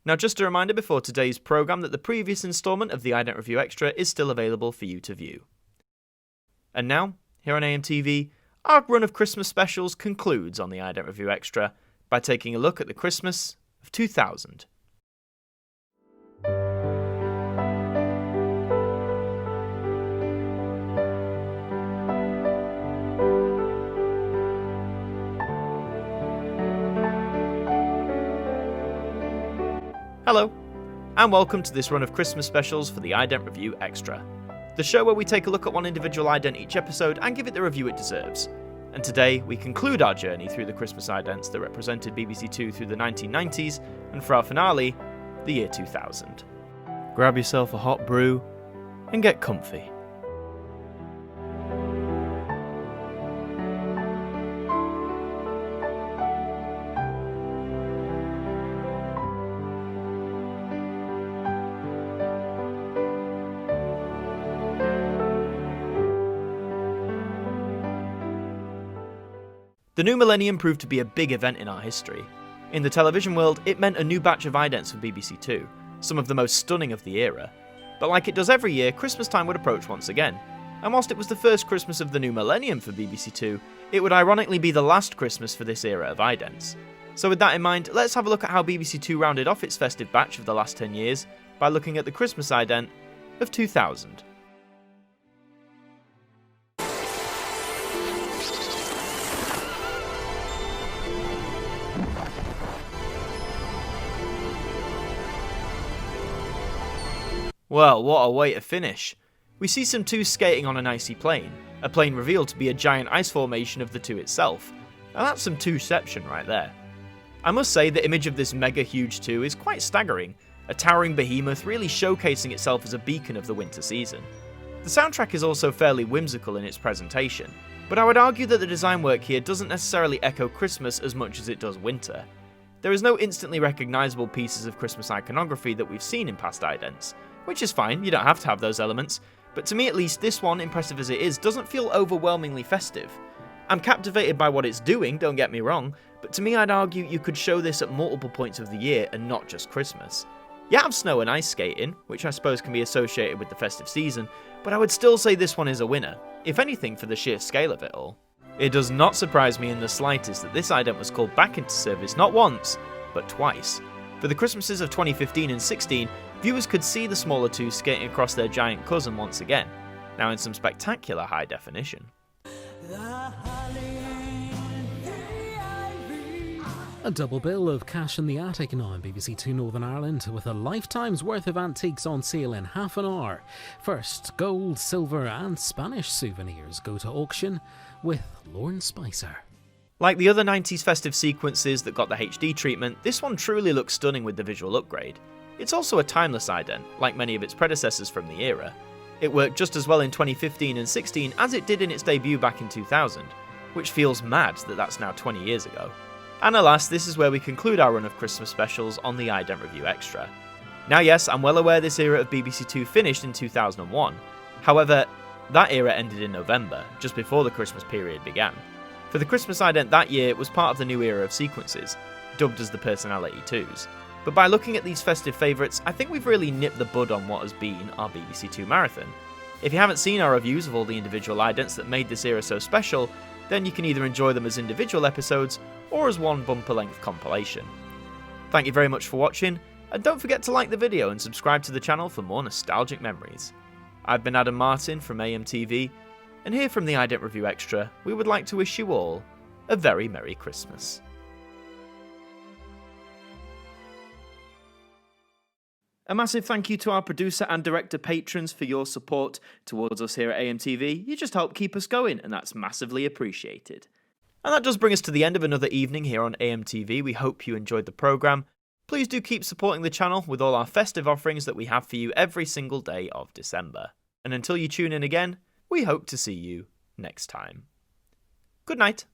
Now just a reminder before today's programme that the previous instalment of the Ident Review Extra is still available for you to view. And now, here on AMTV, our run of Christmas specials concludes on the Ident Review Extra by taking a look at the Christmas of 2000. Hello, and welcome to this run of Christmas specials for the Ident Review Extra, the show where we take a look at one individual ident each episode and give it the review it deserves. And today, we conclude our journey through the Christmas idents that represented BBC2 through the 1990s, and for our finale, the year 2000. Grab yourself a hot brew, and get comfy. The new millennium proved to be a big event in our history. In the television world, it meant a new batch of idents for BBC2, some of the most stunning of the era. But like it does every year, Christmas time would approach once again. And whilst it was the first Christmas of the new millennium for BBC2, it would ironically be the last Christmas for this era of idents. So with that in mind, let's have a look at how BBC2 rounded off its festive batch of the last 10 years by looking at the Christmas ident of 2000. Well, what a way to finish. We see some twos skating on an icy plain, a plain revealed to be a giant ice formation of the two itself. Now that's some twoception right there. I must say the image of this mega huge two is quite staggering, a towering behemoth really showcasing itself as a beacon of the winter season. The soundtrack is also fairly whimsical in its presentation, but I would argue that the design work here doesn't necessarily echo Christmas as much as it does winter. There is no instantly recognisable pieces of Christmas iconography that we've seen in past idents, which is fine, you don't have to have those elements, but to me at least this one, impressive as it is, doesn't feel overwhelmingly festive. I'm captivated by what it's doing, don't get me wrong, but to me I'd argue you could show this at multiple points of the year and not just Christmas. You have snow and ice skating, which I suppose can be associated with the festive season, but I would still say this one is a winner, if anything for the sheer scale of it all. It does not surprise me in the slightest that this ident was called back into service not once, but twice. For the Christmases of 2015 and 16, viewers could see the smaller two skating across their giant cousin once again, now in some spectacular high definition. A double bill of Cash in the Attic now on BBC2 Northern Ireland, with a lifetime's worth of antiques on sale in half an hour. First, gold, silver and Spanish souvenirs go to auction with Lorne Spicer. Like the other 90s festive sequences that got the HD treatment, this one truly looks stunning with the visual upgrade. It's also a timeless ident, like many of its predecessors from the era. It worked just as well in 2015 and 16 as it did in its debut back in 2000, which feels mad that that's now 20 years ago. And alas, this is where we conclude our run of Christmas specials on the Ident Review Extra. Now yes, I'm well aware this era of BBC2 finished in 2001, however, that era ended in November, just before the Christmas period began. For the Christmas ident that year, it was part of the new era of sequences, dubbed as the Personality 2s. But by looking at these festive favourites, I think we've really nipped the bud on what has been our BBC2 marathon. If you haven't seen our reviews of all the individual idents that made this era so special, then you can either enjoy them as individual episodes or as one bumper-length compilation. Thank you very much for watching, and don't forget to like the video and subscribe to the channel for more nostalgic memories. I've been Adam Martyn from AMTV, and here from the Ident Review Extra, we would like to wish you all a very Merry Christmas. A massive thank you to our producer and director patrons for your support towards us here at AMTV. You just help keep us going, and that's massively appreciated. And that does bring us to the end of another evening here on AMTV. We hope you enjoyed the programme. Please do keep supporting the channel with all our festive offerings that we have for you every single day of December. And until you tune in again, we hope to see you next time. Good night.